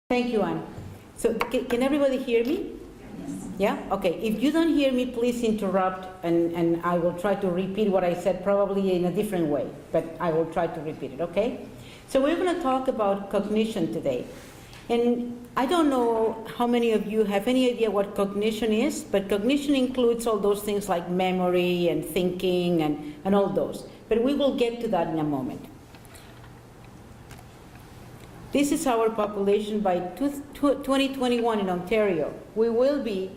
Thank you, Anne. So can everybody hear me? Yes. Yeah? Okay. If you don't hear me, please interrupt, and I will try to repeat what I said, probably in a different way, but I will try to repeat it, okay? So we're going to talk about cognition today. And I don't know how many of you have any idea what cognition is, but cognition includes all those things like memory and thinking and all those. But we will get to that in a moment. This is our population by 2021 in Ontario. We will be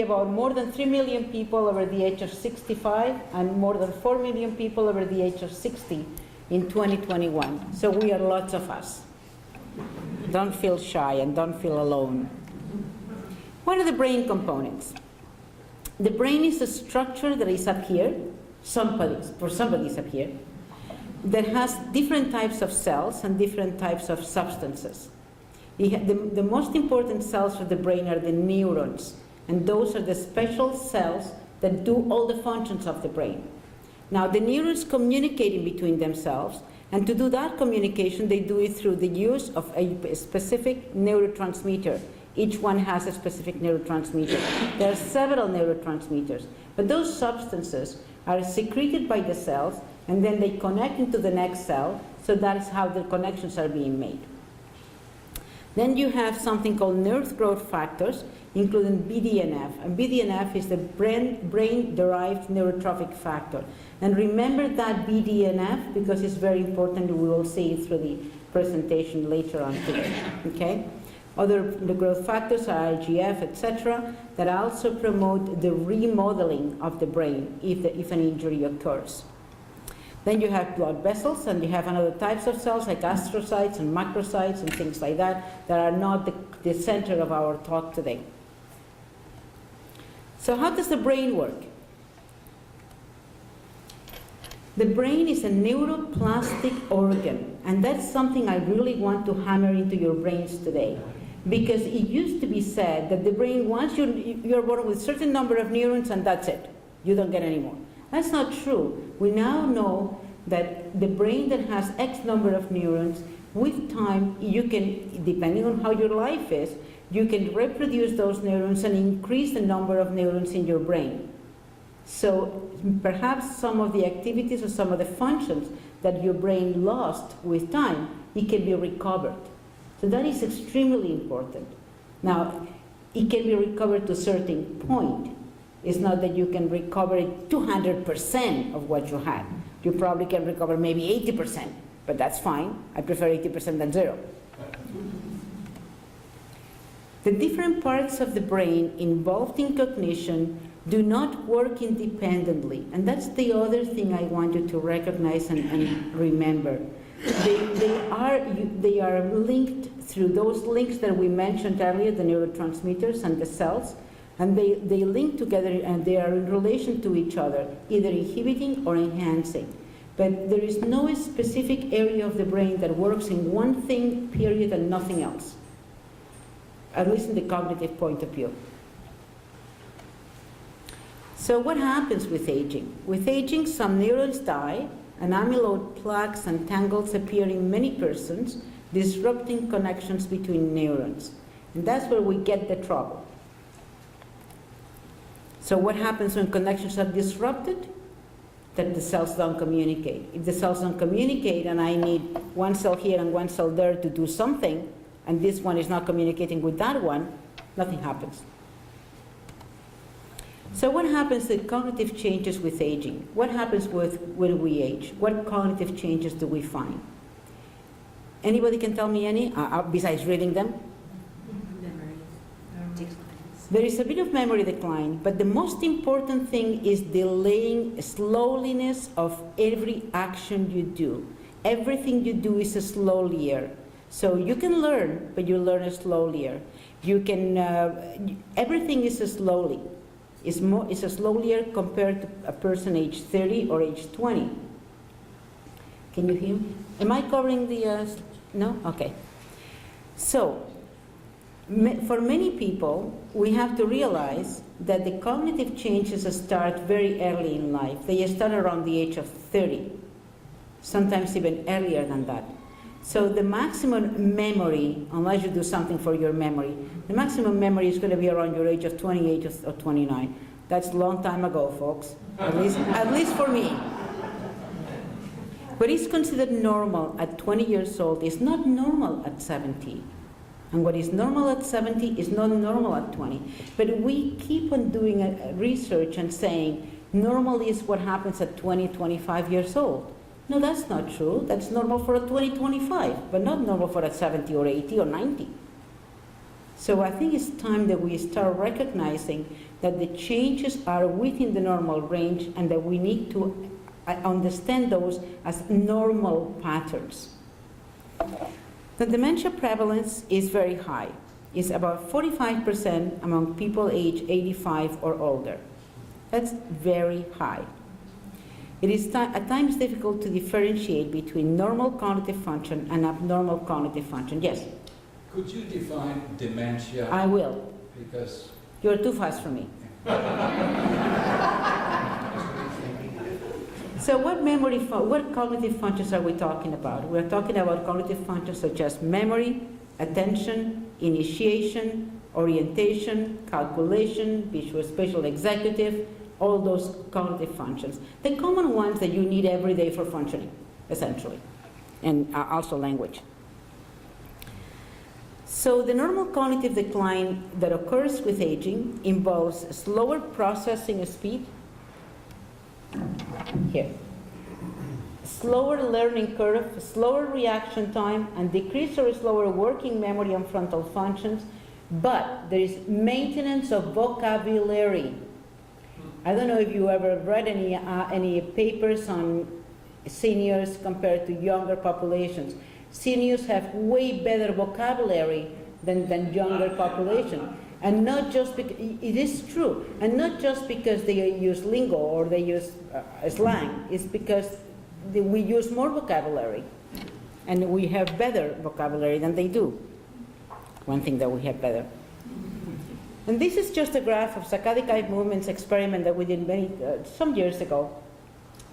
about more than 3 million people over the age of 65 and more than 4 million people over the age of 60 in 2021. So we are lots of us. Don't feel shy and don't feel alone. What are the brain components? The brain is a structure that is up here, for somebody's up here, that has different types of cells and different types of substances. The most important cells of the brain are the neurons, and those are the special cells that do all the functions of the brain. Now, the neurons communicate between themselves, and to do that communication, they do it through the use of a specific neurotransmitter. Each one has a specific neurotransmitter. There are several neurotransmitters, but those substances are secreted by the cells, and then they connect into the next cell, so that is how the connections are being made. Then you have something called nerve growth factors, including BDNF, and BDNF is the brain-derived neurotrophic factor. And remember that BDNF because it's very important, we will see it through the presentation later on today, okay? Other growth factors are IGF, etc., that also promote the remodeling of the brain if an injury occurs. Then you have blood vessels, and you have another types of cells like astrocytes and macrocytes and things like that are not the center of our talk today. So how does the brain work? The brain is a neuroplastic organ, and that's something I really want to hammer into your brains today. Because it used to be said that the brain, once you're born with a certain number of neurons and that's it, you don't get any more. That's not true. We now know that the brain that has X number of neurons, with time, you can, depending on how your life is, you can reproduce those neurons and increase the number of neurons in your brain. So perhaps some of the activities or some of the functions that your brain lost with time, it can be recovered. So that is extremely important. Now, it can be recovered to a certain point. It's not that you can recover 200% of what you had. You probably can recover maybe 80%, but that's fine. I prefer 80% than zero. The different parts of the brain involved in cognition do not work independently, and that's the other thing I want you to recognize and remember. They are linked through those links that we mentioned earlier, the neurotransmitters and the cells, and they link together and they are in relation to each other, either inhibiting or enhancing. But there is no specific area of the brain that works in one thing, period, and nothing else, at least in the cognitive point of view. So what happens with aging? With aging, some neurons die, and amyloid plaques and tangles appear in many persons, disrupting connections between neurons. And that's where we get the trouble. So what happens when connections are disrupted? That the cells don't communicate. If the cells don't communicate and I need one cell here and one cell there to do something, and this one is not communicating with that one, nothing happens. So what happens to cognitive changes with aging? What happens when we age? What cognitive changes do we find? Anybody can tell me any, besides reading them? Memory declines. There is a bit of memory decline, but the most important thing is delaying slowliness of every action you do. Everything you do is slowlier. So you can learn, but you learn slowlier. You can, everything is slowly. It's slowlier compared to a person age 30 or age 20. Can you hear me? Am I covering the, no? Okay. So, for many people, we have to realize that the cognitive changes start very early in life. They start around the age of 30, sometimes even earlier than that. So the maximum memory, unless you do something for your memory, the maximum memory is going to be around your age of 28 or 29. That's a long time ago, folks, at least for me. What is considered normal at 20 years old is not normal at 70. And what is normal at 70 is not normal at 20. But we keep on doing research and saying normal is what happens at 20, 25 years old. No, that's not true. That's normal for a 20, 25, but not normal for a 70 or 80 or 90. So I think it's time that we start recognizing that the changes are within the normal range and that we need to understand those as normal patterns. The dementia prevalence is very high. It's about 45% among people aged 85 or older. That's very high. It is at times difficult to differentiate between normal cognitive function and abnormal cognitive function. Yes? Could you define dementia? I will. Because you're too fast for me. So what cognitive functions are we talking about? We're talking about cognitive functions such as memory, attention, initiation, orientation, calculation, visual spatial executive, all those cognitive functions. The common ones that you need every day for functioning, essentially, and also language. So the normal cognitive decline that occurs with aging involves slower processing speed, here, slower learning curve, slower reaction time, and decreased or slower working memory and frontal functions, but there is maintenance of vocabulary. I don't know if you ever read any papers on seniors compared to younger populations. Seniors have way better vocabulary than younger population. And not just because, it is true, and not just because they use lingo or they use slang, it's because we use more vocabulary. And we have better vocabulary than they do. One thing that we have better. And this is just a graph of saccadic eye movements experiment that we did some years ago,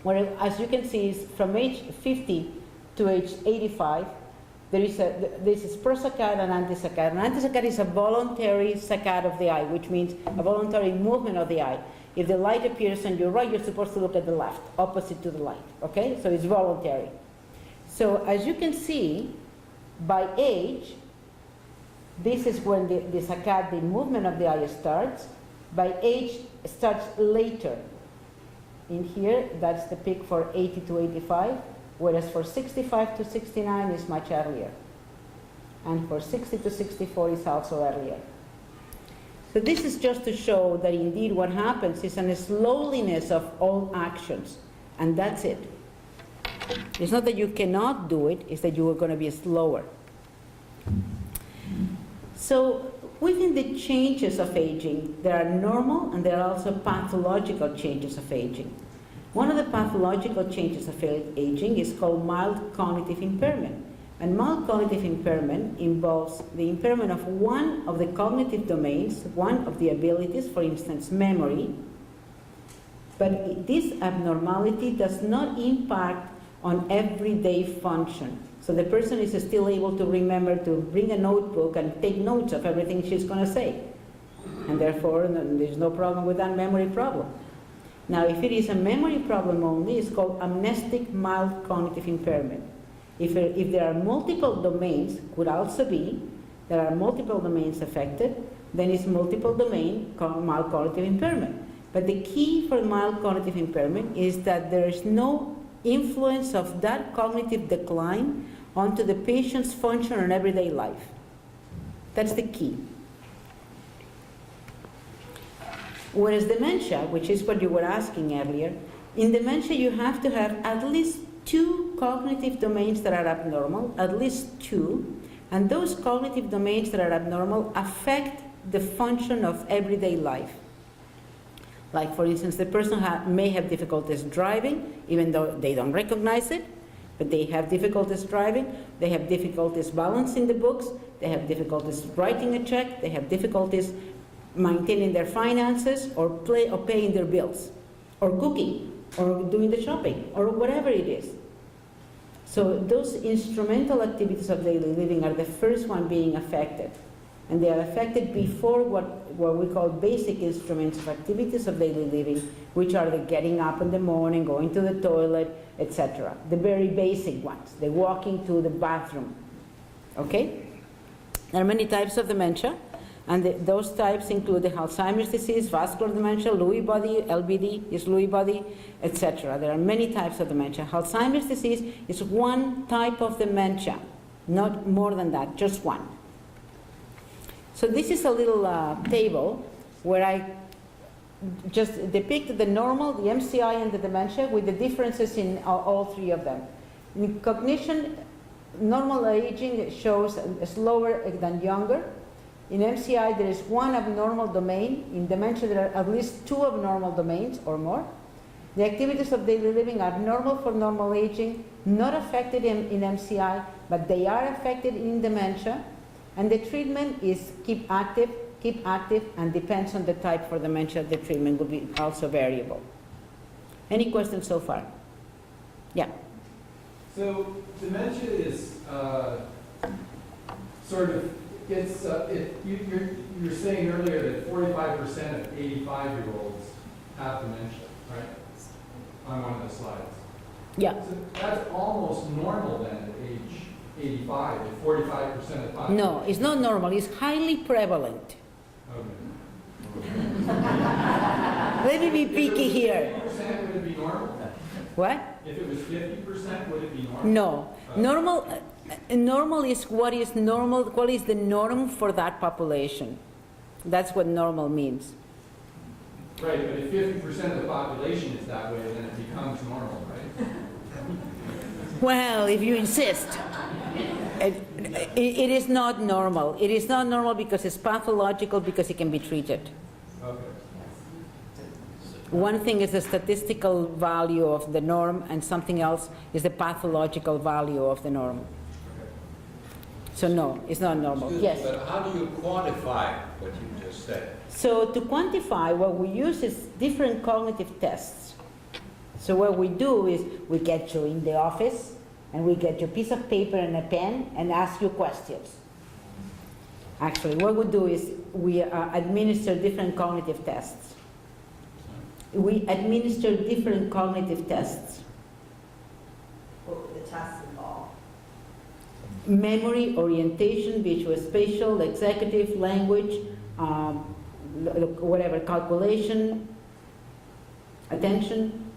where, as you can see, is from age 50 to age 85, this is prosaccade and antisaccade. And antisaccade is a voluntary saccade of the eye, which means a voluntary movement of the eye. If the light appears on your right, you're supposed to look at the left, opposite to the light, okay? So it's voluntary. So as you can see, by age, this is when the saccade, the movement of the eye starts. By age, it starts later. In here, that's the peak for 80 to 85. Whereas for 65 to 69 is much earlier. And for 60 to 64 is also earlier. So this is just to show that indeed what happens is a slowness of all actions. And that's it. It's not that you cannot do it, it's that you are going to be slower. So within the changes of aging, there are normal and there are also pathological changes of aging. One of the pathological changes of aging is called mild cognitive impairment. And mild cognitive impairment involves the impairment of one of the cognitive domains, one of the abilities, for instance, memory. But this abnormality does not impact on everyday function. So the person is still able to remember to bring a notebook and take notes of everything she's going to say. And therefore, there's no problem with that memory problem. Now, if it is a memory problem only, it's called amnestic mild cognitive impairment. If there are multiple domains, could also be, there are multiple domains affected, then it's multiple domain mild cognitive impairment. But the key for mild cognitive impairment is that there is no influence of that cognitive decline onto the patient's function in everyday life. That's the key. Whereas dementia, which is what you were asking earlier, in dementia you have to have at least 2 cognitive domains that are abnormal, at least 2, and those cognitive domains that are abnormal affect the function of everyday life. Like, for instance, the person may have difficulties driving, even though they don't recognize it, but they have difficulties driving, they have difficulties balancing the books, they have difficulties writing a check, they have difficulties maintaining their finances, or paying their bills, or cooking, or doing the shopping, or whatever it is. So those instrumental activities of daily living are the first one being affected. And they are affected before what we call basic instruments of activities of daily living, which are the getting up in the morning, going to the toilet, etc. The very basic ones, the walking to the bathroom. Okay? There are many types of dementia, and those types include the Alzheimer's disease, vascular dementia, Lewy body, LBD is Lewy body, etc. There are many types of dementia. Alzheimer's disease is one type of dementia, not more than that, just one. So this is a little table where I just depict the normal, the MCI, and the dementia with the differences in all three of them. In cognition, normal aging shows slower than younger. In MCI, there is one abnormal domain. In dementia, there are at least two abnormal domains or more. The activities of daily living are normal for normal aging, not affected in MCI, but they are affected in dementia. And the treatment is keep active, and depends on the type for dementia. The treatment will be also variable. Any questions so far? Yeah. So dementia is sort of, it's, you were saying earlier that 45% of 85-year-olds have dementia, right? On one of the slides. Yeah. So that's almost normal then at age 85, if 45% of the population. No, it's not normal. It's highly prevalent. Okay. Let me be picky here. If it was 50%, would it be normal? What? If it was 50%, would it be normal? No. Normal is what is normal, what is the norm for that population. That's what normal means. Right, but if 50% of the population is that way, then it becomes normal, right? Well, if you insist. It is not normal. It is not normal because it's pathological, because it can be treated. Okay. One thing is the statistical value of the norm, and something else is the pathological value of the norm. So no, it's not normal. Excuse Yes? me, but how do you quantify what you just said? So to quantify, what we use is different cognitive tests. So what we do is we get you in the office, and we get you a piece of paper and a pen and ask you questions. Actually, what we do is we administer different cognitive tests. We administer different cognitive tests. What would the tests involve? Memory, orientation, visuospatial, executive, language, whatever, calculation, attention.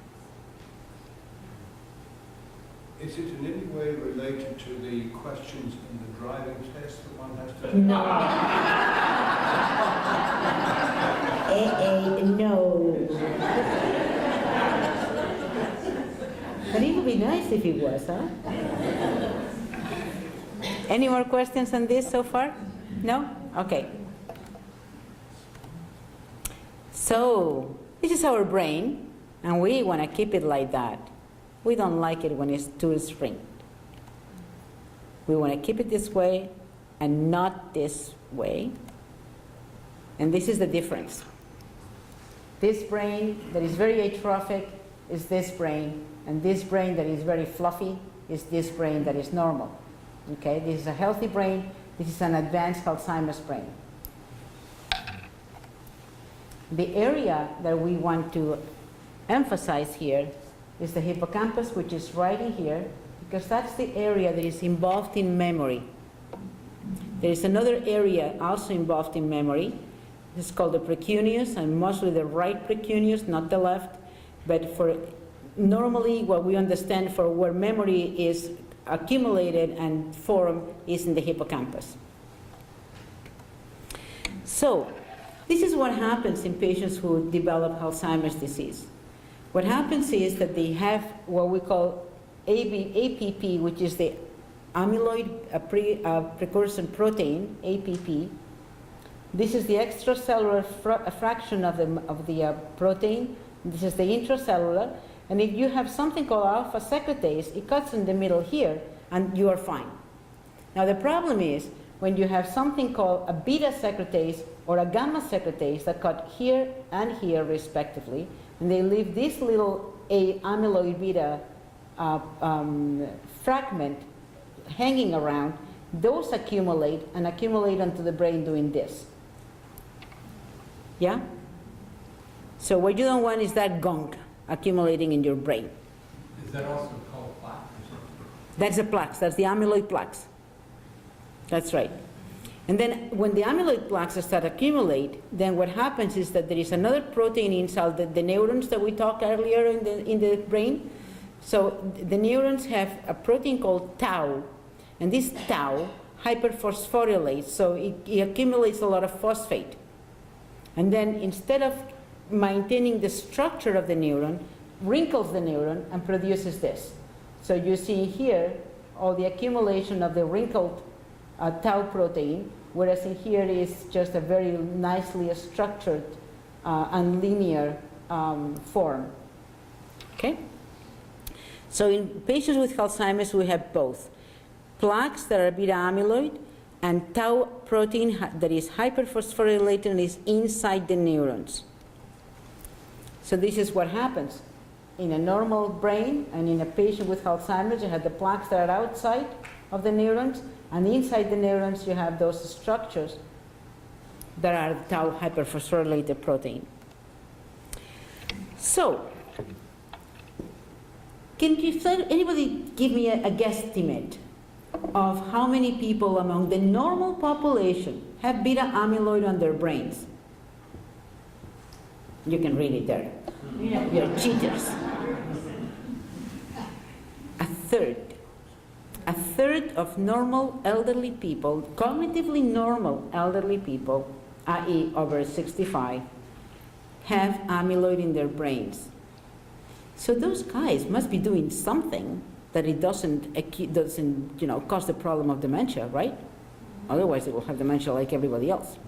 Is it in any way related to the questions in the driving test that one has to do? No. No. But it would be nice if it was, huh? Any more questions on this so far? No? Okay. So, this is our brain, and we want to keep it like that. We don't like it when it's too spring. We want to keep it this way and not this way. And this is the difference. This brain that is very atrophic is this brain, and this brain that is very fluffy is this brain that is normal. Okay, this is a healthy brain, this is an advanced Alzheimer's brain. The area that we want to emphasize here is the hippocampus, which is right in here, because that's the area that is involved in memory. There is another area also involved in memory. It's called the precuneus, and mostly the right precuneus, not the left. But for normally what we understand for where memory is accumulated and formed is in the hippocampus. So this is what happens in patients who develop Alzheimer's disease. What happens is that they have what we call APP, which is the amyloid precursor protein, APP. This is the extracellular fraction of the protein. This is the intracellular. And if you have something called alpha secretase, it cuts in the middle here, and you are fine. Now the problem is when you have something called a beta secretase or a gamma secretase that cut here and here respectively, and they leave this little amyloid beta fragment hanging around, those accumulate and accumulate onto the brain doing this. Yeah? So what you don't want is that gunk accumulating in your brain. Is that also called plaque or something? That's the plaques, that's the amyloid plaques. That's right. And then when the amyloid plaques start to accumulate, then what happens is that there is another protein inside the neurons that we talked earlier in the brain. So the neurons have a protein called tau, and this tau hyperphosphorylates, so it accumulates a lot of phosphate. And then instead of maintaining the structure of the neuron, wrinkles the neuron and produces this. So you see here all the accumulation of the wrinkled tau protein, whereas in here is just a very nicely structured and linear form. Okay? So in patients with Alzheimer's, we have both plaques that are beta amyloid and tau protein that is hyperphosphorylated and is inside the neurons. So this is what happens. In a normal brain and in a patient with Alzheimer's, you have the plaques that are outside of the neurons, and inside the neurons you have those structures that are tau hyperphosphorylated protein. So, can anybody give me a guesstimate of how many people among the normal population have beta amyloid on their brains? You can read it there. You're cheaters. A third of normal elderly people, cognitively normal elderly people, i.e. over 65, have amyloid in their brains. So those guys must be doing something that it doesn't cause the problem of dementia, right? Otherwise they will have dementia like everybody else.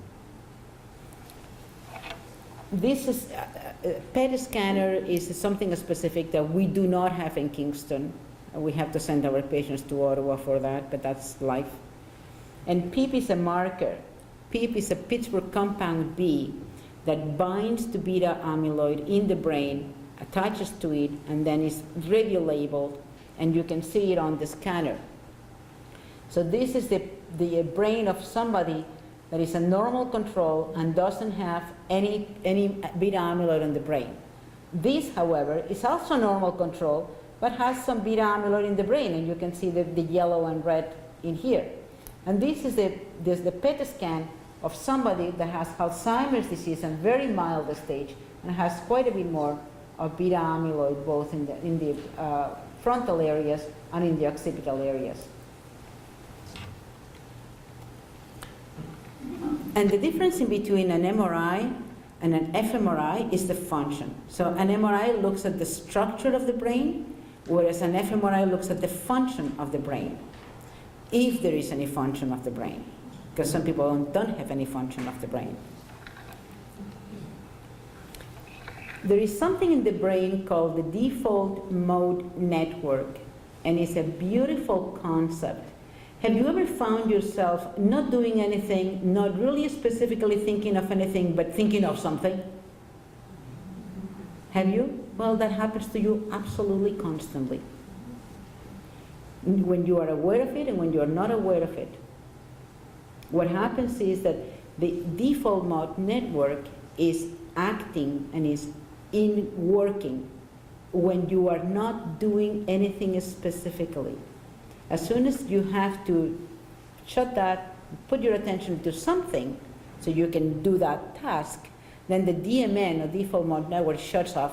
This is, PET scanner is something specific that we do not have in Kingston. We have to send our patients to Ottawa for that, but that's life. And PEEP is a marker. PEEP is a Pittsburgh compound B that binds to beta amyloid in the brain, attaches to it, and then is radiolabeled, and you can see it on the scanner. So this is the brain of somebody that is a normal control and doesn't have any beta amyloid in the brain. This, however, is also normal control, but has some beta amyloid in the brain, and you can see the yellow and red in here. And this is the PET scan of somebody that has Alzheimer's disease and very mild stage, and has quite a bit more of beta amyloid both in the frontal areas and in the occipital areas. And the difference in between an MRI and an fMRI is the function. So an MRI looks at the structure of the brain, whereas an fMRI looks at the function of the brain, if there is any function of the brain, because some people don't have any function of the brain. There is something in the brain called the default mode network, and it's a beautiful concept. Have you ever found yourself not doing anything, not really specifically thinking of anything, but thinking of something? Have you? Well, that happens to you absolutely constantly. When you are aware of it and when you are not aware of it. What happens is that the default mode network is acting and is working when you are not doing anything specifically. As soon as you have to shut that, put your attention to something so you can do that task, then the DMN, or default mode network, shuts off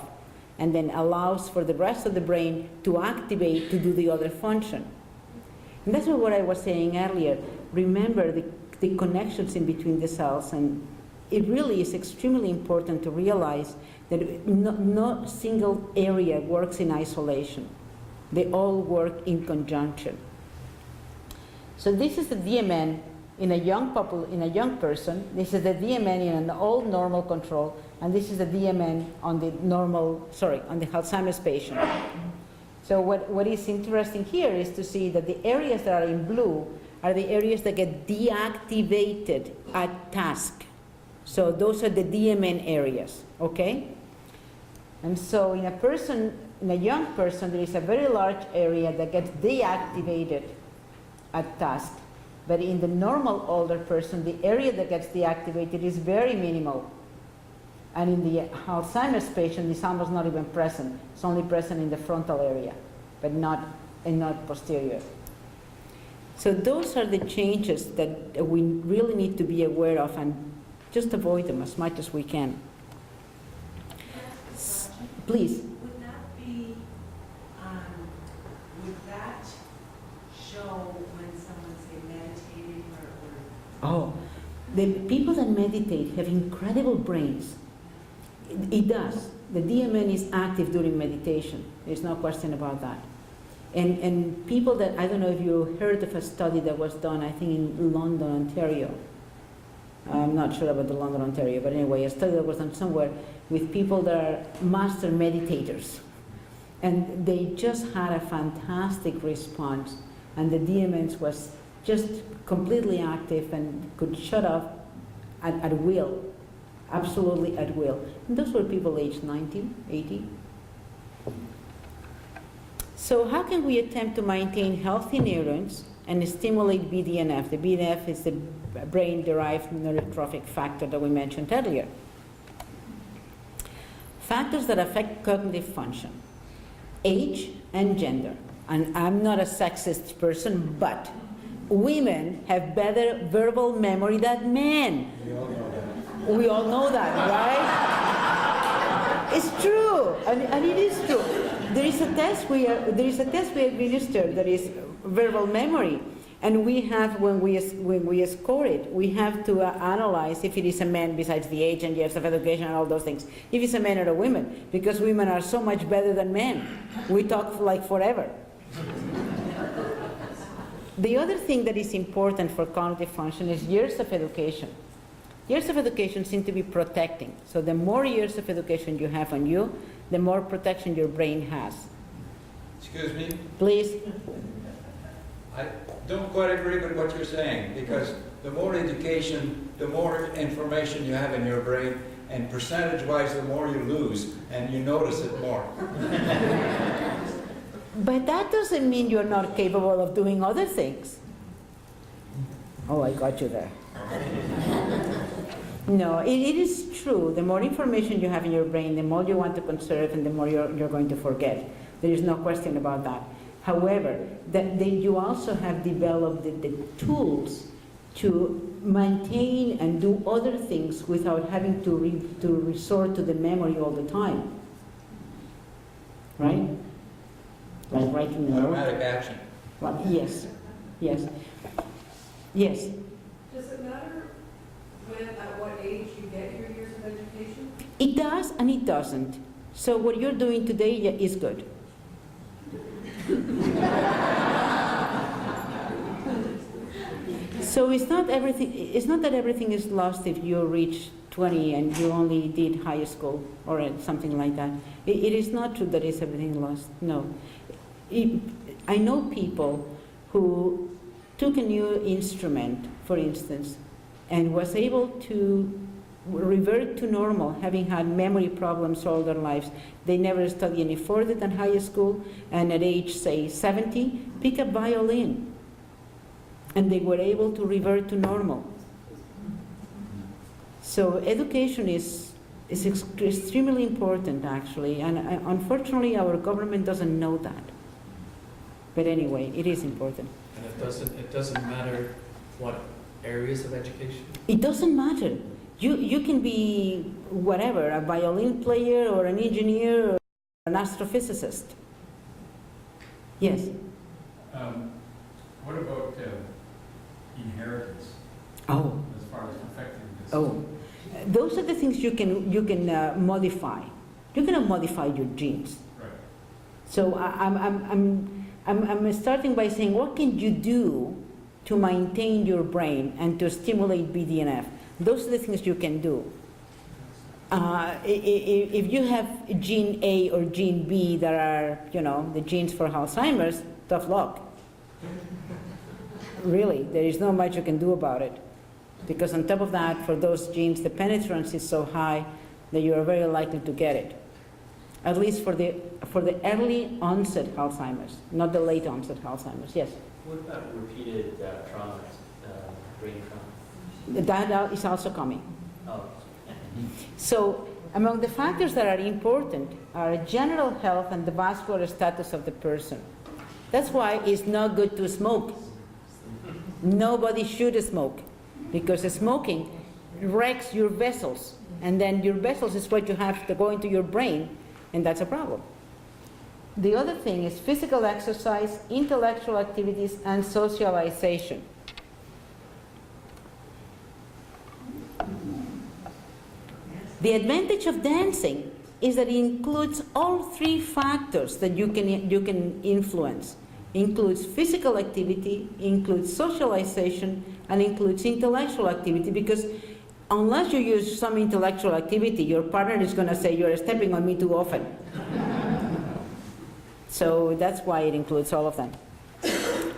and then allows for the rest of the brain to activate to do the other function. And that's what I was saying earlier. Remember the connections in between the cells, and it really is extremely important to realize that no single area works in isolation. They all work in conjunction. So this is the DMN in a young person. This is the DMN in an old normal control, and this is the DMN on the Alzheimer's patient. So what is interesting here is to see that the areas that are in blue are the areas that get deactivated at task. So those are the DMN areas, okay? And so in a person in a young person, there is a very large area that gets deactivated at task. But in the normal older person, the area that gets deactivated is very minimal. And in the Alzheimer's patient, it's almost not even present. It's only present in the frontal area, but not posterior. So those are the changes that we really need to be aware of and just avoid them as much as we can. Please. Would that be, would that show when someone's meditating or? Oh, the people that meditate have incredible brains. It does. The DMN is active during meditation. There's no question about that. And people that, I don't know if you heard of a study that was done, I think in London, Ontario. I'm not sure about the London, Ontario, but anyway, a study that was done somewhere with people that are master meditators. And they just had a fantastic response. And the DMN was just completely active and could shut off at will. Absolutely at will. And those were people aged 90, 80. So how can we attempt to maintain healthy neurons and stimulate BDNF? The BDNF is the brain-derived neurotrophic factor that we mentioned earlier. Factors that affect cognitive function, age and gender. And I'm not a sexist person, but women have better verbal memory than men. We all know that, right? It's true, and it is true. There is a test we administer that is verbal memory, and we have when we score it, we have to analyze if it is a man besides the age and years of education and all those things. If it's a man or a woman, because women are so much better than men. We talk like forever. The other thing that is important for cognitive function is years of education. Years of education seem to be protecting. So the more years of education you have on you, the more protection your brain has. Excuse me? Please. I don't quite agree with what you're saying, because the more education, the more information you have in your brain, and percentage-wise, the more you lose, and you notice it more. But that doesn't mean you're not capable of doing other things. Oh, I got you there. No, it is true. The more information you have in your brain, the more you want to conserve and the more you're going to forget. There is no question about that. However, you also have developed the tools to maintain and do other things without having to resort to the memory all the time. Right? Like writing a note. Automatic action. Well, yes. Yes. Yes. Does it matter at what age you get your years of education? It does and it doesn't. So what you're doing today is good. So it's not that everything is lost if you reach 20 and you only did high school or something like that. It is not true that everything lost. No. I know people who took a new instrument, for instance, and was able to revert to normal, having had memory problems all their lives. They never studied any further than high school, and at age, say, 70, pick up violin. And they were able to revert to normal. So education is extremely important, actually, and unfortunately our government doesn't know that. But anyway, it is important. And it doesn't matter what areas of education? It doesn't matter. You can be whatever, a violin player or an engineer or an astrophysicist. Yes? What about inheritance Oh. as far as affecting this? Oh. Those are the things you can modify. You cannot modify your genes. Right. So I'm starting by saying, what can you do to maintain your brain and to stimulate BDNF? Those are the things you can do. If you have gene A or gene B that are, the genes for Alzheimer's, tough luck. Really, there is not much you can do about it. Because on top of that, for those genes, the penetrance is so high that you are very likely to get it. at least for the early onset Alzheimer's, not the late onset Alzheimer's. Yes, What about repeated traumas, brain trauma? that is also coming. Oh, So among the factors that are important are general health and the vascular status of the person. That's why it's not good to smoke. Nobody should smoke, because smoking wrecks your vessels, and then your vessels is what you have to go into your brain, and that's a problem. The other thing is physical exercise, intellectual activities, and socialization. The advantage of dancing is that it includes all three factors that you can influence. Includes physical activity, includes socialization, and includes intellectual activity, because unless you use some intellectual activity, your partner is going to say, you're stepping on me too often. So that's why it includes all of them.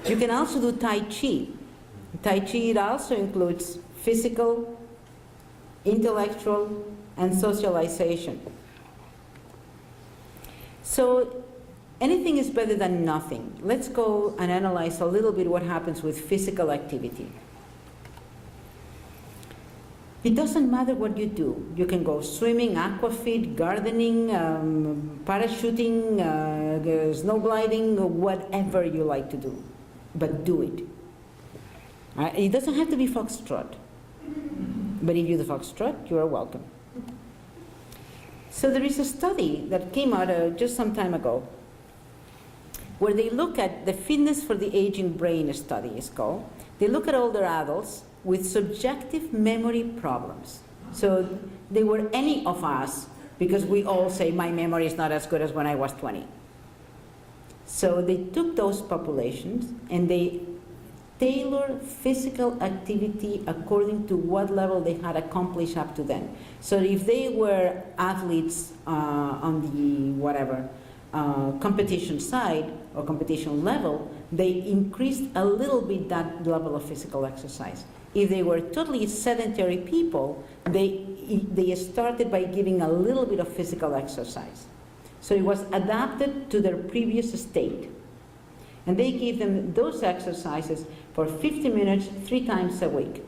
You can also do Tai Chi. Tai Chi, it also includes physical, intellectual, and socialization. So anything is better than nothing. Let's go and analyze a little bit what happens with physical activity. It doesn't matter what you do. You can go swimming, aquafit, gardening, parachuting, snowgliding, or whatever you like to do. But do it. It doesn't have to be foxtrot. But if you do foxtrot, you are welcome. So there is a study that came out just some time ago where they look at the Fitness for the Aging Brain study, it's called. They look at older adults with subjective memory problems. So they were any of us, because we all say my memory is not as good as when I was 20. So they took those populations and they tailored physical activity according to what level they had accomplished up to then. So if they were athletes on the competition side or competition level, they increased a little bit that level of physical exercise. If they were totally sedentary people, they started by giving a little bit of physical exercise. So it was adapted to their previous state. And they gave them those exercises for 50 minutes, 3 times a week.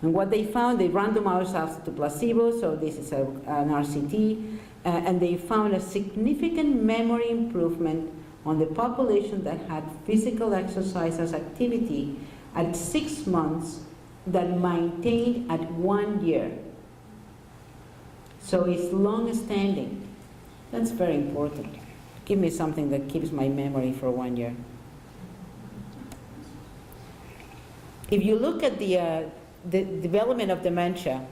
And what they found, they randomized ourselves to placebo, so this is an RCT, and they found a significant memory improvement on the population that had physical exercise as activity at 6 months that maintained at 1 year. So it's long-standing. That's very important. Give me something that keeps my memory for 1 year. If you look at the development of dementia,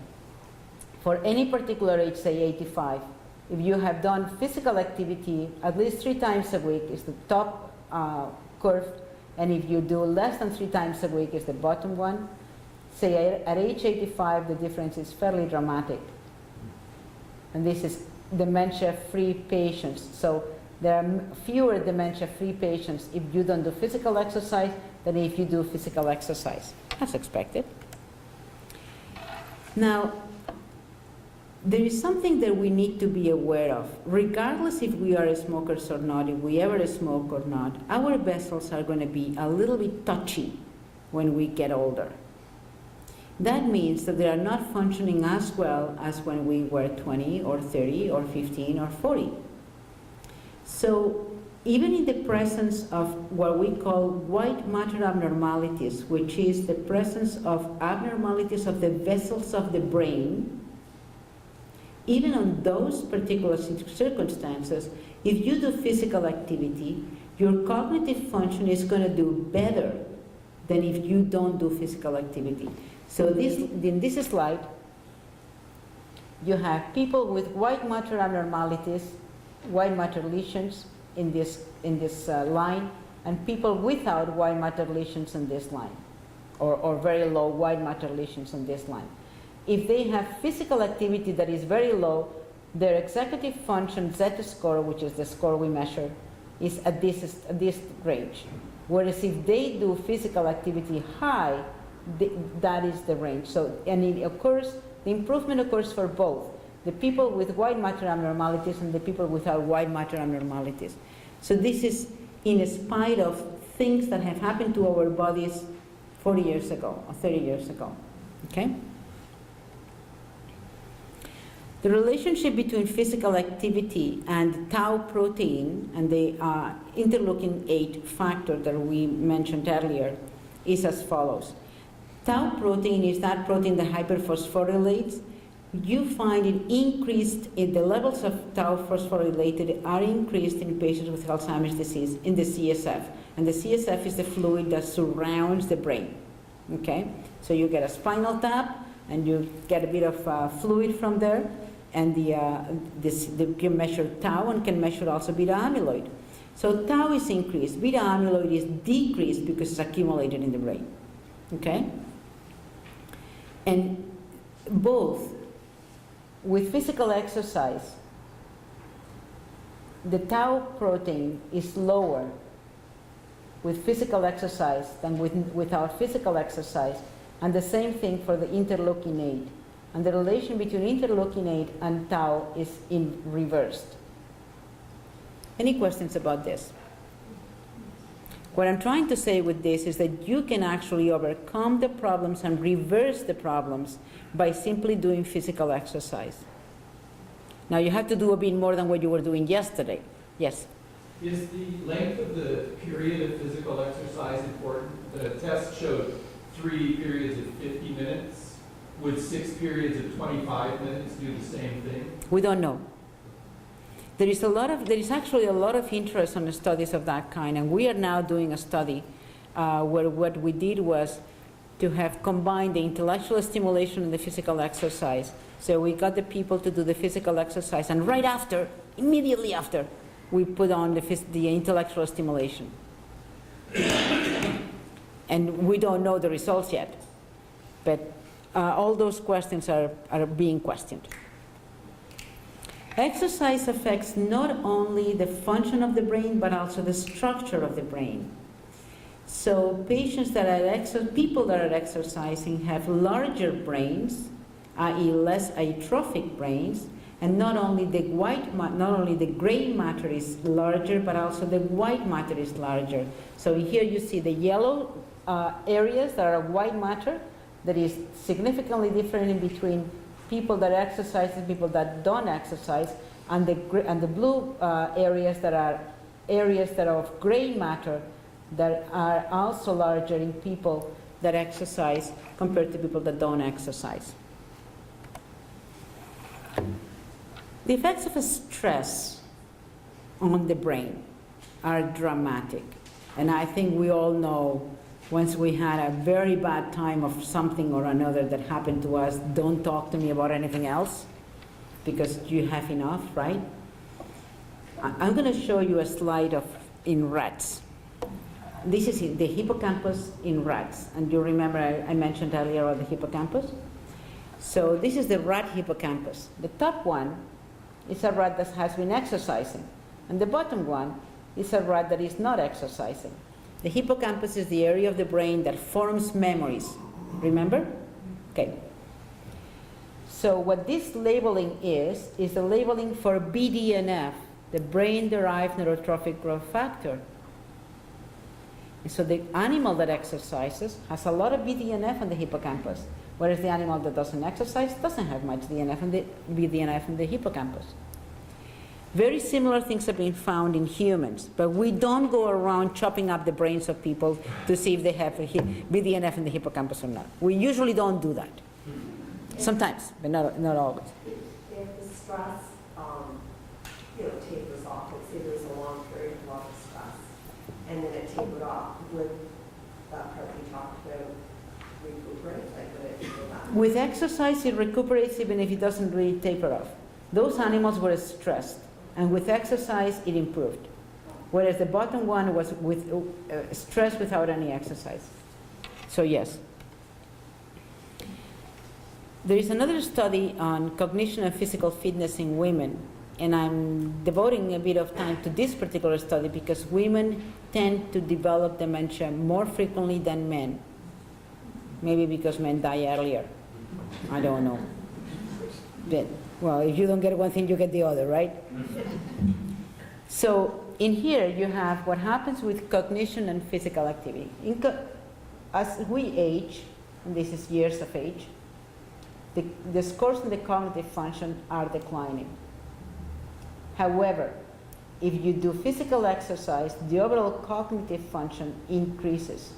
for any particular age, say 85, if you have done physical activity at least 3 times a week is the top curve, and if you do less than 3 times a week is the bottom one. Say at age 85, the difference is fairly dramatic. And this is dementia-free patients. So there are fewer dementia-free patients if you don't do physical exercise than if you do physical exercise, as expected. Now, there is something that we need to be aware of. Regardless if we are smokers or not, if we ever smoke or not, our vessels are going to be a little bit touchy when we get older. That means that they are not functioning as well as when we were 20 or 30 or 15 or 40. So even in the presence of what we call white matter abnormalities, which is the presence of abnormalities of the vessels of the brain, even on those particular circumstances, if you do physical activity, your cognitive function is going to do better than if you don't do physical activity. So in this slide, you have people with white matter abnormalities, white matter lesions in this line, and people without white matter lesions in this line, or very low white matter lesions in this line. If they have physical activity that is very low, their executive function Z-score, which is the score we measure, is at this range. Whereas if they do physical activity high, that is the range. So, and the improvement occurs for both the people with white matter abnormalities and the people without white matter abnormalities. So this is in spite of things that have happened to our bodies 40 years ago or 30 years ago, okay? The relationship between physical activity and tau protein and the interleukin-8 factor that we mentioned earlier is as follows. Tau protein is that protein that hyperphosphorylates. You find it increased, in the levels of tau phosphorylated are increased in patients with Alzheimer's disease in the CSF. And the CSF is the fluid that surrounds the brain, okay? So you get a spinal tap and you get a bit of fluid from there, and you can measure tau and can measure also beta amyloid. So tau is increased, beta amyloid is decreased because it's accumulated in the brain, okay? And both, with physical exercise, the tau protein is lower with physical exercise than without physical exercise, and the same thing for the interleukin-8. And the relation between interleukin-8 and tau is reversed. Any questions about this? What I'm trying to say with this is that you can actually overcome the problems and reverse the problems by simply doing physical exercise. Now you have to do a bit more than what you were doing yesterday. Yes? Is the length of the period of physical exercise important? The test showed 3 periods of 50 minutes. Would 6 periods of 25 minutes do the same thing? We don't know. There is actually a lot of interest on the studies of that kind, and we are now doing a study where what we did was to have combined the intellectual stimulation and the physical exercise. So we got the people to do the physical exercise, and right after, immediately after, we put on the intellectual stimulation. And we don't know the results yet, but all those questions are being questioned. Exercise affects not only the function of the brain, but also the structure of the brain. So people that are exercising have larger brains, i.e. less atrophic brains, and not only the gray matter is larger, but also the white matter is larger. So here you see the yellow areas that are white matter, that is significantly different in between people that exercise and people that don't exercise, and the blue areas that are of gray matter that are also larger in people that exercise compared to people that don't exercise. The effects of stress on the brain are dramatic, and I think we all know once we had a very bad time of something or another that happened to us, don't talk to me about anything else because you have enough, right? I'm going to show you a slide in rats. This is the hippocampus in rats. And you remember I mentioned earlier about the hippocampus? So this is the rat hippocampus. The top one is a rat that has been exercising. And the bottom one is a rat that is not exercising. The hippocampus is the area of the brain that forms memories. Remember? Okay. So what this labeling is the labeling for BDNF, the brain-derived neurotrophic growth factor. And so the animal that exercises has a lot of BDNF in the hippocampus, whereas the animal that doesn't exercise doesn't have much BDNF in the hippocampus. Very similar things have been found in humans, but we don't go around chopping up the brains of people to see if they have BDNF in the hippocampus or not. We usually don't do that. Sometimes, but not always. If the stress, tapers off, let's say there's a long period of a lot of stress, and then it tapered off, would that part we talked about recuperate? Like, would it go back? With exercise, it recuperates even if it doesn't really taper off. Those animals were stressed, and with exercise, it improved. Whereas the bottom one was with stress without any exercise. So yes. There is another study on cognition and physical fitness in women, and I'm devoting a bit of time to this particular study because women tend to develop dementia more frequently than men. Maybe because men die earlier. I don't know. But Well, if you don't get one thing, you get the other, right? So in here, you have what happens with cognition and physical activity. As we age, and this is years of age, the scores in the cognitive function are declining. However, if you do physical exercise, the overall cognitive function increases.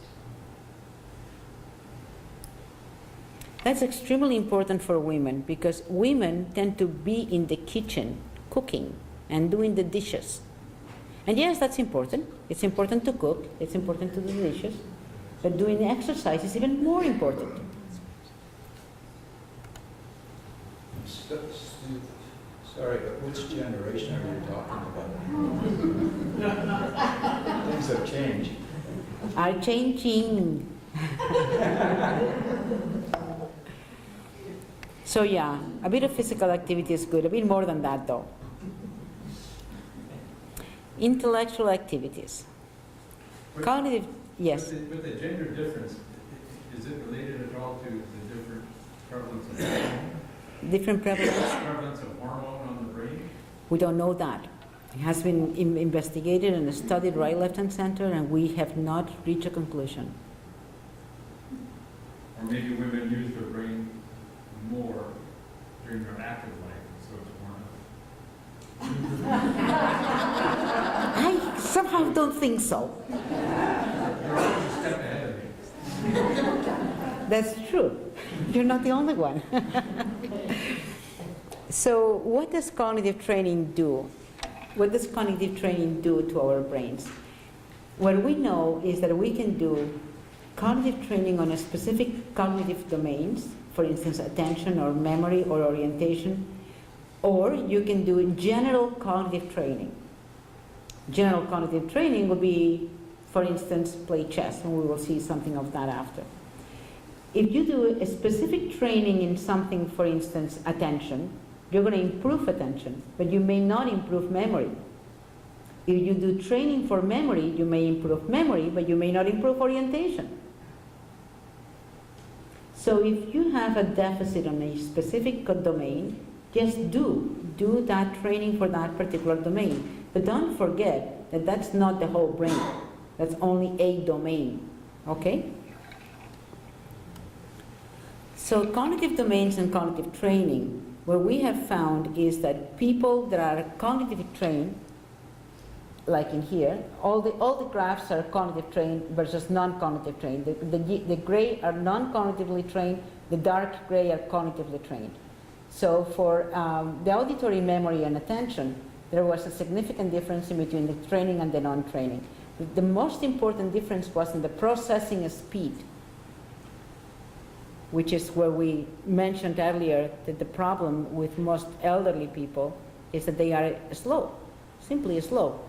That's extremely important for women because women tend to be in the kitchen cooking and doing the dishes. And yes, that's important. It's important to cook, it's important to do the dishes, but doing the exercise is even more important. Sorry, but which generation are you talking about? Things have changed. Are changing. So yeah, a bit of physical activity is good, a bit more than that though. Intellectual activities. Cognitive, yes. With the gender difference, is it related at all to the different prevalence of hormone? Different Prevalence of hormone on the brain? We don't know that. It has been investigated and studied right, left, and center, and we have not reached a conclusion. Or maybe women use their brain more during their active life, so it's more. I somehow don't think so. You're always a step ahead of me. That's true. You're not the only one. So what does cognitive training do? What does cognitive training do to our brains? What we know is that we can do cognitive training on a specific cognitive domains, for instance, attention or memory or orientation, or you can do general cognitive training. General cognitive training will be, for instance, play chess, and we will see something of that after. If you do a specific training in something, for instance, attention, you're going to improve attention, but you may not improve memory. If you do training for memory, you may improve memory, but you may not improve orientation. So if you have a deficit on a specific domain, just do that training for that particular domain. But don't forget that that's not the whole brain. That's only a domain, okay? So cognitive domains and cognitive training, what we have found is that people that are cognitively trained, like in here, all the graphs are cognitive trained versus non-cognitive trained. The gray are non-cognitively trained, the dark gray are cognitively trained. So for the auditory memory and attention, there was a significant difference in between the training and the non-training. The most important difference was in the processing speed, which is where we mentioned earlier that the problem with most elderly people is that they are slow, simply slow.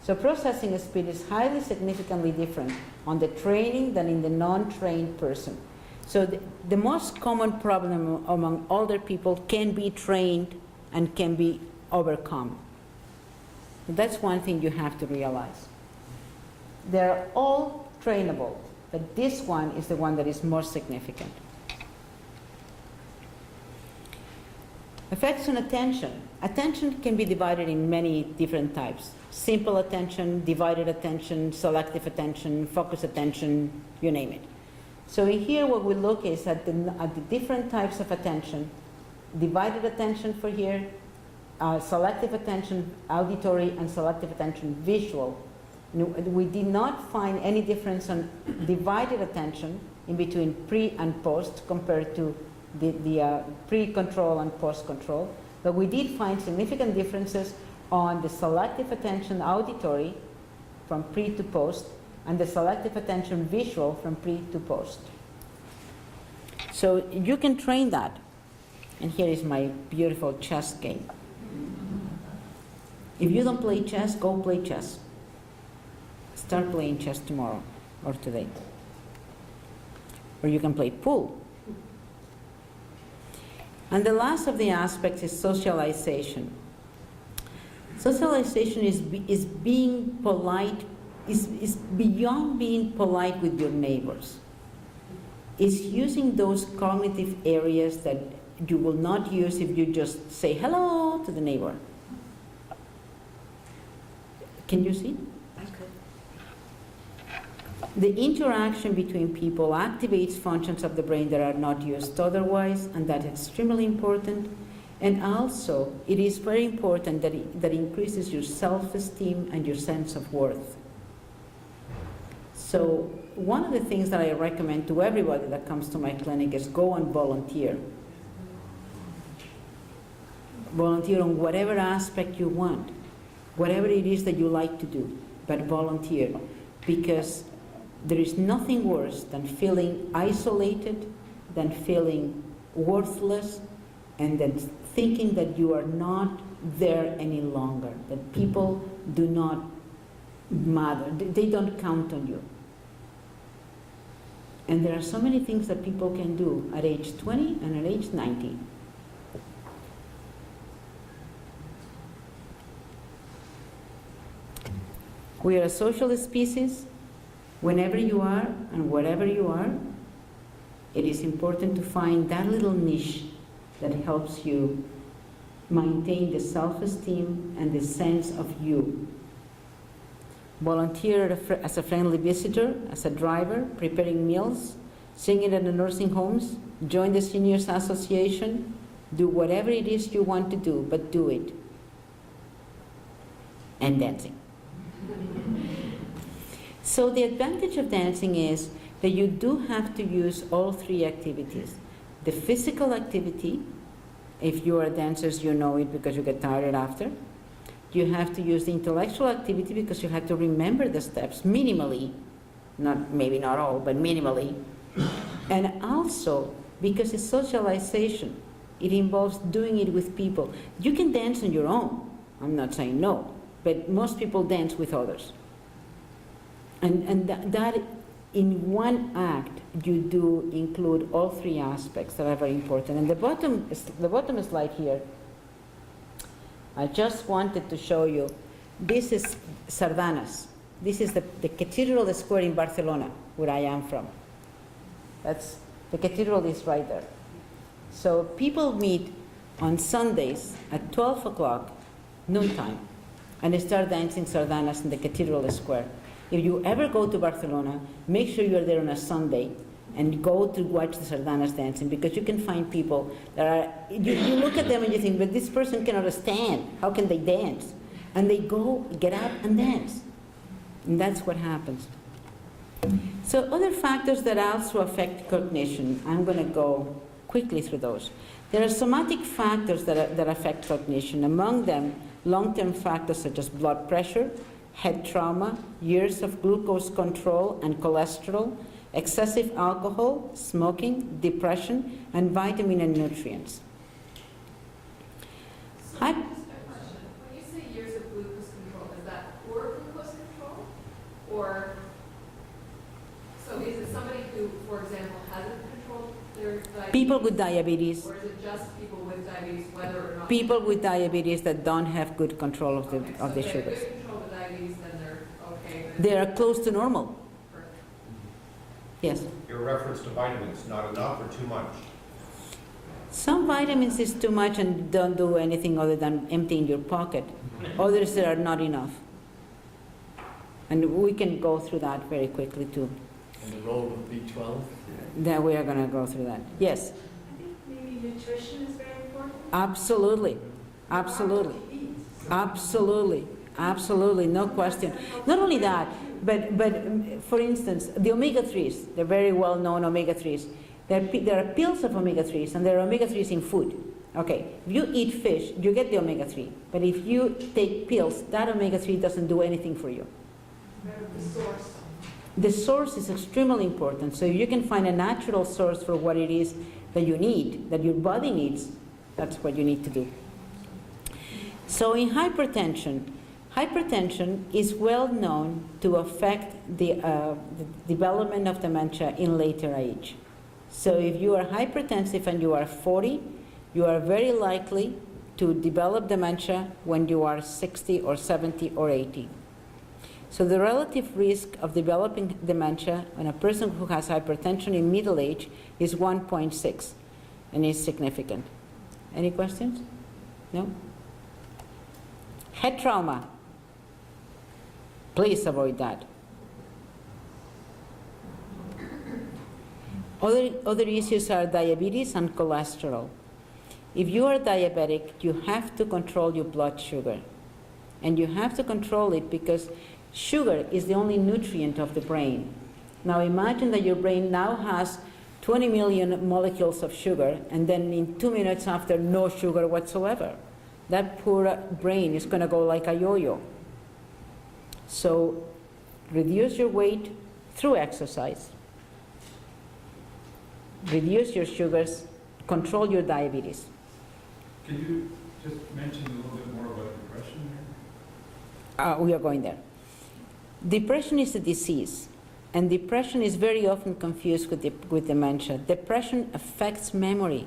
So processing speed is highly significantly different on the training than in the non-trained person. So the most common problem among older people can be trained and can be overcome. That's one thing you have to realize. They're all trainable, but this one is the one that is more significant. Effects on attention. Attention can be divided in many different types. Simple attention, divided attention, selective attention, focused attention, you name it. So in here what we look is at the different types of attention. Divided attention for here, selective attention, auditory, and selective attention, visual. We did not find any difference on divided attention in between pre and post compared to the pre-control and post-control, but we did find significant differences on the selective attention auditory from pre to post and the selective attention visual from pre to post. So you can train that. And here is my beautiful chess game. If you don't play chess, go play chess. Start playing chess tomorrow or today. Or you can play pool. And the last of the aspects is socialization. Socialization is being polite, is beyond being polite with your neighbors. It's using those cognitive areas that you will not use if you just say hello to the neighbor. Can you see? I could. The interaction between people activates functions of the brain that are not used otherwise, and that's extremely important. And also, it is very important that increases your self-esteem and your sense of worth. So one of the things that I recommend to everybody that comes to my clinic is go and volunteer. Volunteer on whatever aspect you want, whatever it is that you like to do, but volunteer. Because there is nothing worse than feeling isolated, than feeling worthless, and then thinking that you are not there any longer, that people do not matter, they don't count on you. And there are so many things that people can do at age 20 and at age 90. We are a social species. Whenever you are and wherever you are, it is important to find that little niche that helps you maintain the self-esteem and the sense of you. Volunteer as a friendly visitor, as a driver, preparing meals, singing at the nursing homes, join the Seniors Association, do whatever it is you want to do, but do it. And dancing. So the advantage of dancing is that you do have to use all three activities. The physical activity, if you are dancers, you know it because you get tired after. You have to use the intellectual activity because you have to remember the steps minimally, maybe not all, but minimally. And also because it's socialization. It involves doing it with people. You can dance on your own. I'm not saying no, but most people dance with others. And that in one act, you do include all three aspects that are very important. And the bottom slide here, I just wanted to show you, this is Sardanas. This is the Cathedral Square in Barcelona, where I am from. The cathedral is right there. So people meet on Sundays at 12 o'clock, noontime, and they start dancing Sardanas in the Cathedral Square. If you ever go to Barcelona, make sure you're there on a Sunday and go to watch the Sardanas dancing, because you can find people that are, you look at them and you think, but this person cannot stand. How can they dance? And they go, get up and dance. And that's what happens. So other factors that also affect cognition, I'm going to go quickly through those. There are somatic factors that affect cognition. Among them, long-term factors such as blood pressure, head trauma, years of glucose control and cholesterol, excessive alcohol, smoking, depression, and vitamin and nutrients. So just a question. When you say years of glucose control, is that poor glucose control? Or, so is it somebody who, for example, hasn't controlled their diabetes? People with diabetes. Or is it just people with diabetes, whether or not? People with diabetes that don't have good control of the Okay, so of the if they have sugars. good control of diabetes, then they're okay. but- They are close to normal. Perfect. Yes. Your reference to vitamins, not enough or too much? Some vitamins is too much and don't do anything other than emptying your pocket. Others that are not enough. And we can go through that very quickly too. And the role of B12? Then we are going to go through that. Yes, I think maybe nutrition is very important. absolutely. Absolutely. Absolutely. Absolutely. No question. Not only that, but for instance, the omega-3s, the very well-known omega-3s, there are pills of omega-3s and there are omega-3s in food. Okay, if you eat fish, you get the omega-3. But if you take pills, that omega-3 doesn't do anything for you. The source. The source is extremely important. So if you can find a natural source for what it is that you need, that your body needs, that's what you need to do. So in hypertension is well known to affect the development of dementia in later age. So if you are hypertensive and you are 40, you are very likely to develop dementia when you are 60 or 70 or 80. So the relative risk of developing dementia in a person who has hypertension in middle age is 1.6. and it's significant. Any questions? No? Head trauma. Please avoid that. Other issues are diabetes and cholesterol. If you are diabetic, you have to control your blood sugar. And you have to control it because sugar is the only nutrient of the brain. Now imagine that your brain now has 20 million molecules of sugar, and then in 2 minutes after, no sugar whatsoever. That poor brain is going to go like a yo-yo. So reduce your weight through exercise. Reduce your sugars, control your diabetes. Can you just mention a little bit more about depression here? We are going there. Depression is a disease, and depression is very often confused with dementia. Depression affects memory,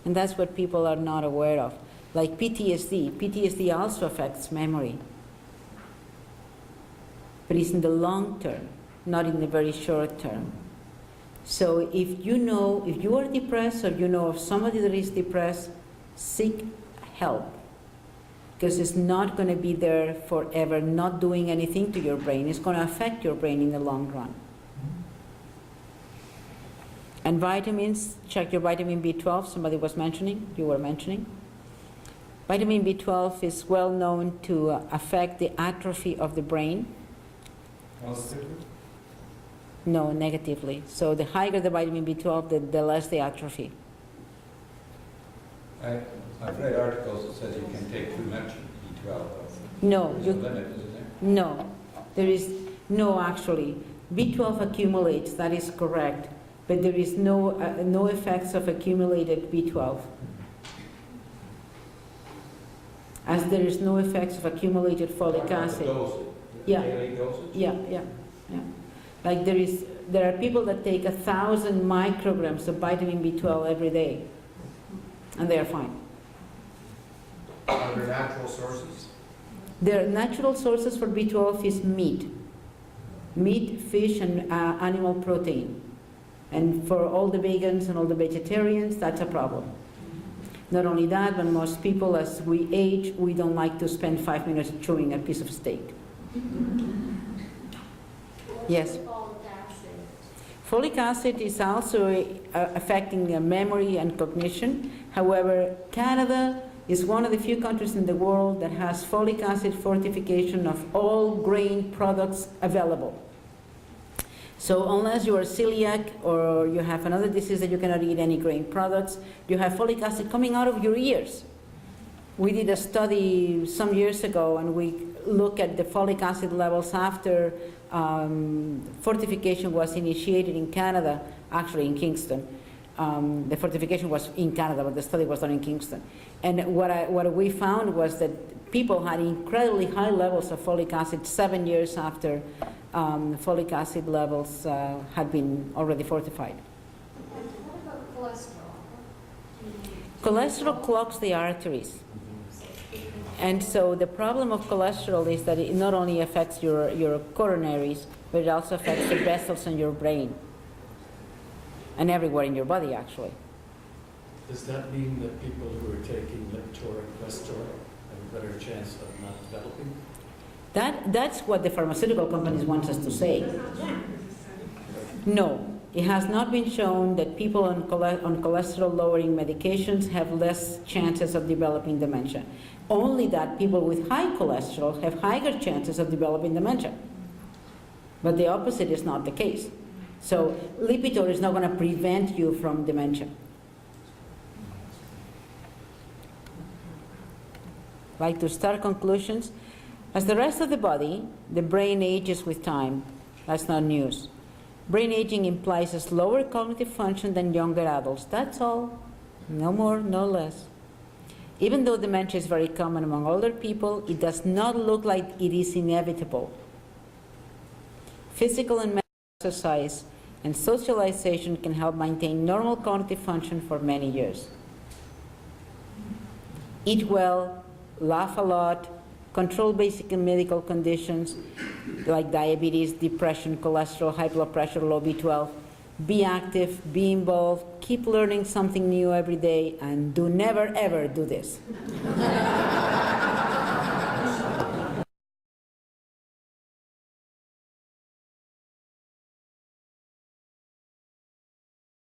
and that's what people are not aware of. Like PTSD. PTSD also affects memory. But it's in the long term, not in the very short term. So if you are depressed, or you know of somebody that is depressed, seek help. Because it's not going to be there forever, not doing anything to your brain. It's going to affect your brain in the long run. And vitamins, check your vitamin B12, somebody was mentioning, you were mentioning. Vitamin B12 is well known to affect the atrophy of the brain. Positively? No, negatively. So the higher the vitamin B12, the less the atrophy. I've read articles that says you can take too much B12. No, There's a limit, isn't there? no, there is no actually. B12 accumulates, that is correct, but there is no effects of accumulated B12. As there is no effects of accumulated folic acid. Yeah. Daily dosage? Yeah. Like there are people that take 1,000 micrograms of vitamin B12 every day, and they are fine. Are there natural sources? Their natural sources for B12 is meat, fish, and animal protein. And for all the vegans and all the vegetarians, that's a problem. Not only that, but most people, as we age, we don't like to spend 5 minutes chewing a piece of steak. Yes? Folic acid is also affecting memory and cognition. However, Canada is one of the few countries in the world that has folic acid fortification of all grain products available. So unless you are celiac or you have another disease that you cannot eat any grain products, you have folic acid coming out of your ears. We did a study some years ago, and we looked at the folic acid levels after fortification was initiated in Canada, actually in Kingston. The fortification was in Canada, but the study was done in Kingston. And what we found was that people had incredibly high levels of folic acid 7 years after folic acid levels had been already fortified. What about cholesterol? Cholesterol clogs the arteries. And so the problem of cholesterol is that it not only affects your coronaries, but it also affects the vessels in your brain. And everywhere in your body, actually. Does that mean that people who are taking Leptor and Crestor have a better chance of not developing? That's what the pharmaceutical companies want us to say. No, it has not been shown that people on cholesterol-lowering medications have less chances of developing dementia. Only that people with high cholesterol have higher chances of developing dementia. But the opposite is not the case. So Lipitor is not going to prevent you from dementia. Like to start conclusions. As the rest of the body, the brain ages with time. That's not news. Brain aging implies a slower cognitive function than younger adults. That's all. No more, no less. Even though dementia is very common among older people, it does not look like it is inevitable. Physical and mental exercise and socialization can help maintain normal cognitive function for many years. Eat well, laugh a lot, control basic and medical conditions like diabetes, depression, cholesterol, high blood pressure, low B12, be active, be involved, keep learning something new every day, and do never ever do this.